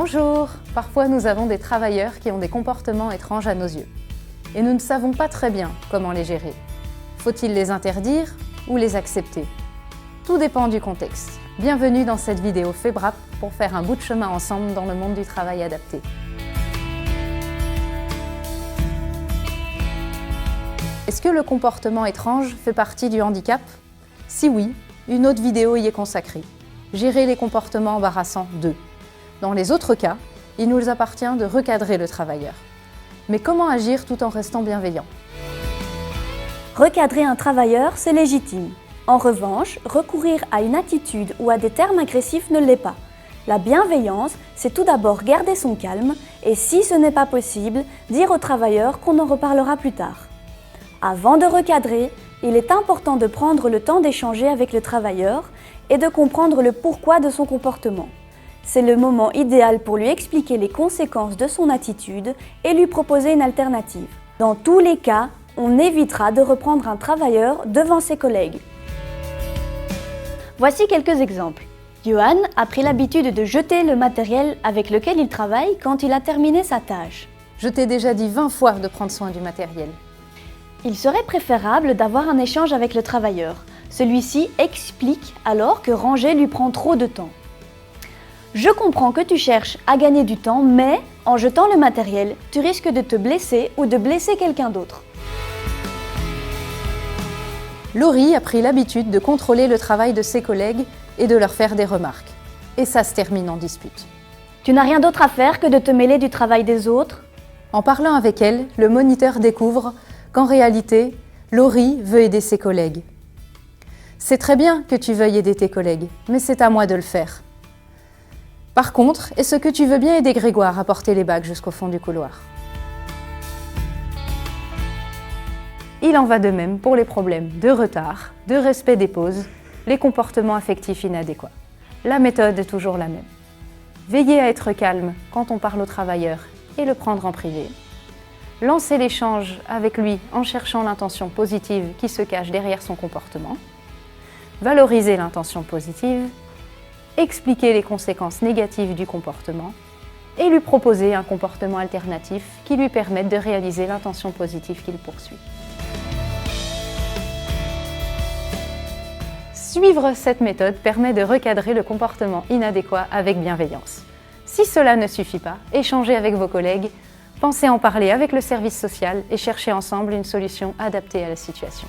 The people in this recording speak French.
Bonjour! Parfois nous avons des travailleurs qui ont des comportements étranges à nos yeux. Et nous ne savons pas très bien comment les gérer. Faut-il les interdire ou les accepter? Tout dépend du contexte. Bienvenue dans cette vidéo FEBRAP pour faire un bout de chemin ensemble dans le monde du travail adapté. Est-ce que le comportement étrange fait partie du handicap? Si oui, une autre vidéo y est consacrée. Gérer les comportements embarrassants 2. Dans les autres cas, il nous appartient de recadrer le travailleur. Mais comment agir tout en restant bienveillant? Recadrer un travailleur, c'est légitime. En revanche, recourir à une attitude ou à des termes agressifs ne l'est pas. La bienveillance, c'est tout d'abord garder son calme et si ce n'est pas possible, dire au travailleur qu'on en reparlera plus tard. Avant de recadrer, il est important de prendre le temps d'échanger avec le travailleur et de comprendre le pourquoi de son comportement. C'est le moment idéal pour lui expliquer les conséquences de son attitude et lui proposer une alternative. Dans tous les cas, on évitera de reprendre un travailleur devant ses collègues. Voici quelques exemples. Johan a pris l'habitude de jeter le matériel avec lequel il travaille quand il a terminé sa tâche. Je t'ai déjà dit 20 fois de prendre soin du matériel. Il serait préférable d'avoir un échange avec le travailleur. Celui-ci explique alors que ranger lui prend trop de temps. Je comprends que tu cherches à gagner du temps, mais en jetant le matériel, tu risques de te blesser ou de blesser quelqu'un d'autre. Laurie a pris l'habitude de contrôler le travail de ses collègues et de leur faire des remarques. Et ça se termine en dispute. Tu n'as rien d'autre à faire que de te mêler du travail des autres? En parlant avec elle, le moniteur découvre qu'en réalité, Laurie veut aider ses collègues. C'est très bien que tu veuilles aider tes collègues, mais c'est à moi de le faire. Par contre, est-ce que tu veux bien aider Grégoire à porter les bacs jusqu'au fond du couloir? Il en va de même pour les problèmes de retard, de respect des pauses, les comportements affectifs inadéquats. La méthode est toujours la même. Veillez à être calme quand on parle au travailleur et le prendre en privé. Lancez l'échange avec lui en cherchant l'intention positive qui se cache derrière son comportement. Valorisez l'intention positive. Expliquer les conséquences négatives du comportement et lui proposer un comportement alternatif qui lui permette de réaliser l'intention positive qu'il poursuit. Suivre cette méthode permet de recadrer le comportement inadéquat avec bienveillance. Si cela ne suffit pas, échangez avec vos collègues, pensez en parler avec le service social et cherchez ensemble une solution adaptée à la situation.